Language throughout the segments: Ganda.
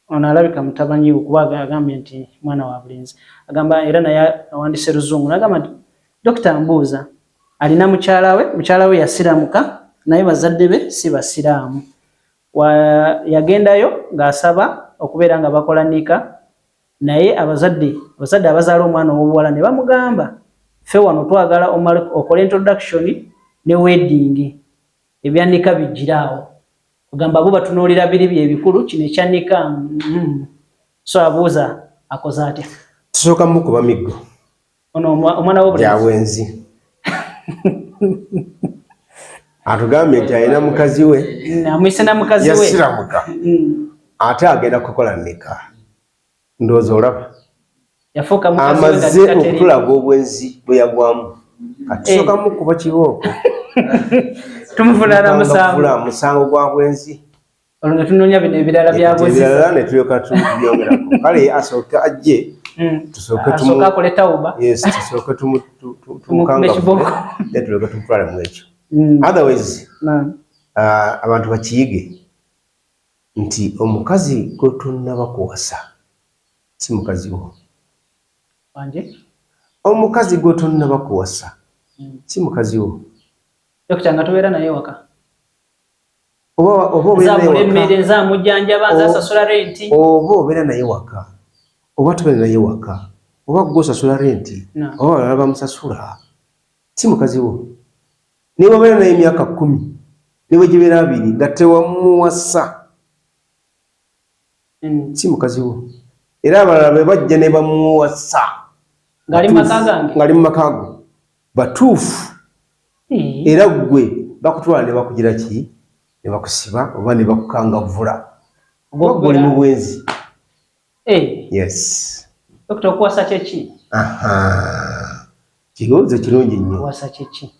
ono alabika mutabanyi okuba agambye nti mwana wa bulenzi agamba era naye awandise Luzungu n'agamba nti Dr. Mbuuza alina mukyala we yasiramuka naye bazadde be si basiraamu yagendayo ng'asaba okubeera nga bakola nika naye abazadde abazaala omwana ow'obuwala ne bamugamba ffe wano twagala okola introduction ne wedding ebyanika bijjiraawo kugamba bo batunuulira biri byebikulu kino ekyanika so abuuza akoze atya tusooka mukuba miggo ono omwana w'obulenzi atugambye nti alina mukazi we amwise na mukazi we yasiramuka ate agenda kukola nika ndowooza olaba yafuuka mukazi we amaze okulaga obwenzi bwe yagwamu tusooka mukuba kibooko tumufuna musango gwa bwenzi olwo ne tunoonya bino ebirala bya bwenzi ebirala ne tulyoka tubyongerako kale asooke ajje asooka akole tawuba tusooke tumukangavu ne tulyoka tumutwale mu ekyo otherwise abantu bakiyige nti omukazi gotonnaba kuwasa si mukazi wo omukazi gotonnaba kuwasa si mukazi wo Dokita nga tubeera naye waka oba obeera naye waka oba tubeera naye waka oba gwosasula renti oba balala bamusasula si mukazi wo niba obeera naye emyaka 10 niwe gibeera 2 nga tewamuwasa si mukazi wo era abalala be bajja ne bamuwasa ngali mu maka go batuufu era gwe bakutwala ne bakugira ki ne bakusiba oba ne bakukangavula gwe mu bwenzi yes Dokita okuwasa kyeki kibuuzo kirungi nnyo okuwasa kyeki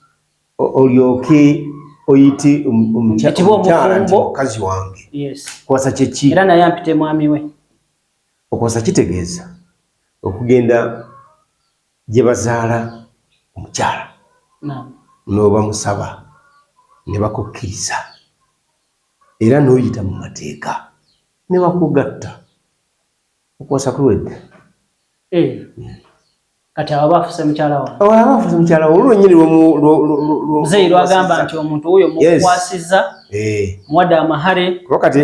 olyoke oyite omukyala nti mukazi wange kuwasa kyeki era naye ampite mwami we okuwasa kitegeeza okugenda gye bazaala omukyala n'oba musaba ne bakukkiriza era n'oyita mu mateeka ne bakugatta okuwasa kuwedde kati abo baafuse mukyala wange baafuse mukyala wange olwennyini muzeeyi lwagamba nti omuntu oyo mukwasiza muwadde amahare kuba kati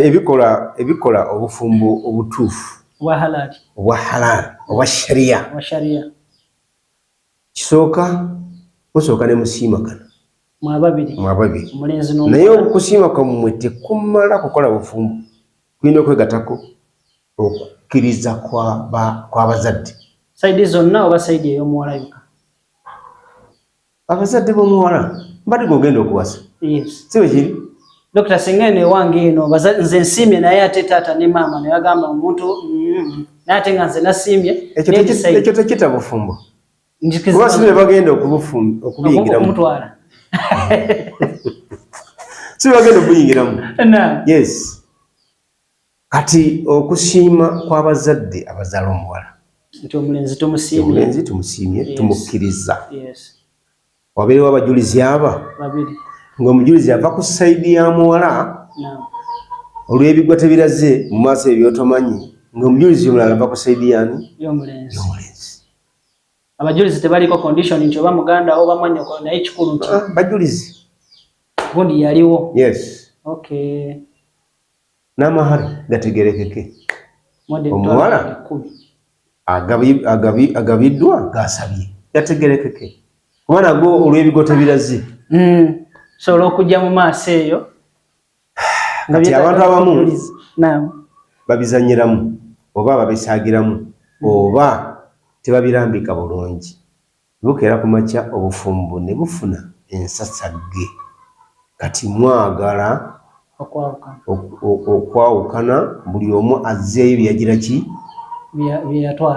ebikola obufumbo obutuufu obwa halaali obwa shariya kisooka musooka ne musiimakana mwababiri naye okusiimaka mumwe tekumala kukola bufumbo kulina okwegatako okukkiriza kw'abazadde saidi zonna oba saidi ey'omuwala yokka abazadde b'omuwala mbadde gogenda okuwasa si bwe kiri Dokita singa eno ewange eno nze nsiimye naye ate taata ne maama ne bagamba omuntu naye ate nga nze nasiimye ekyo tekita bufumbo kuba si be bagenda okubiyingiramu si be bagenda okubiyingiramu yes kati okusiima kw'abazadde abazaala omuwala nti omulenzi tumusiimye tumukkiriza wabeerewo abajulizi aba ng'omujulizi ava ku sayidi ya muwala olw'ebigwa tebiraze mu maaso ebyotomanyi ng'omujulizi omulala ava ku sayidi yani y'omulenzi abajulizi tebaliko condition nti oba muganda oba mwannyoko naye kikulu nti bajulizi gundi yaliwo yes n'amahari gategerekeke omuwala agabiddwa gasabye gategerekeke kuba nagwo olw'ebigo tebiraze sobola okujja mu maaso eyo kati abantu abamu babizanyiramu oba babisaagiramu oba tebabirambika bulungi bukeera ku makya obufumbo ne bufuna ensasagge kati mwagala okwawukana buli omu azzeeyo byagira ki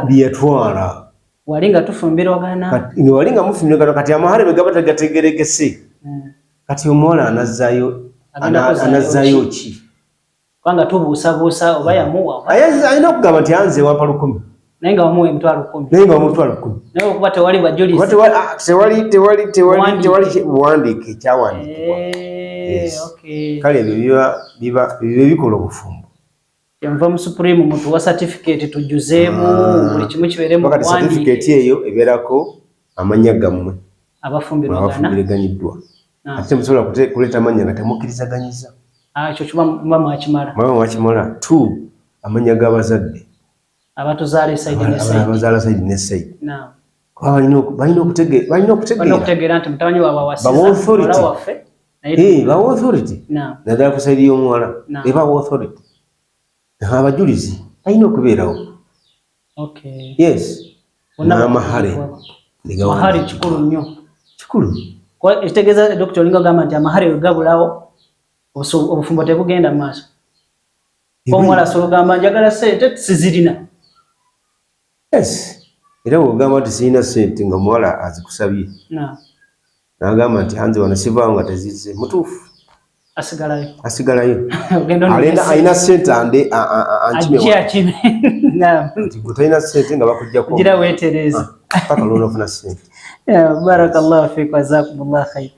byeyatwala wali nga tufumbirwagana wali nga mufumbirwagana kati amahale bwe gaba tegategerekese kati omuwala anazzaayo ki kubanga tubuusabuusa oba yamuwa alina okugamba nti anze wampa 10 naye nga wamuwa emitwalo 10 naye nga wamuwa 10 naye okuba tewali bajulizi tewali buwandiike ekyawandiikibwa kale ebyo biba bikola obufumbo Yamva mu Supreme muntu wa certificate tujuzeemu buli kimu kibeere mu wakati certificate eyo ebeerako amanya gammwe abafumbirwaganyiddwa. Ate musobola kuleeta amanya nga temukkirizaganyizza. Ekyo kiba mwakimala. Mwakimala. 2 amanya g'abazadde abatuzaala sayidi ne sayidi. Balina okutegeera nti mutabani waabwe waffe bawa authority naddala ku sayidi y'omuwala ebawa authority. Abajulizi balina okubeerawo. Yes. N'amahale. Mahale kikulu nnyo. Kikulu. Ekitegeeza Dr. Olinga agamba nti amahale bwe gabulawo obufumbo tebugenda mu maaso. Omuwala asobola okugamba njagala ssente sizirina. Yes. Era bw'ogamba nti sirina ssente nga omuwala azikusabye. N'agamba nti hanze wano sivaawo nga tezizze. Mutuufu. Asigalayo. Alina ssente ankime. Nti gwe talina ssente nga bakuggyako. Gira weetereeza. Paka lw'onofuna ssente. Barakallahu fiik wa jazakumullahu khayr.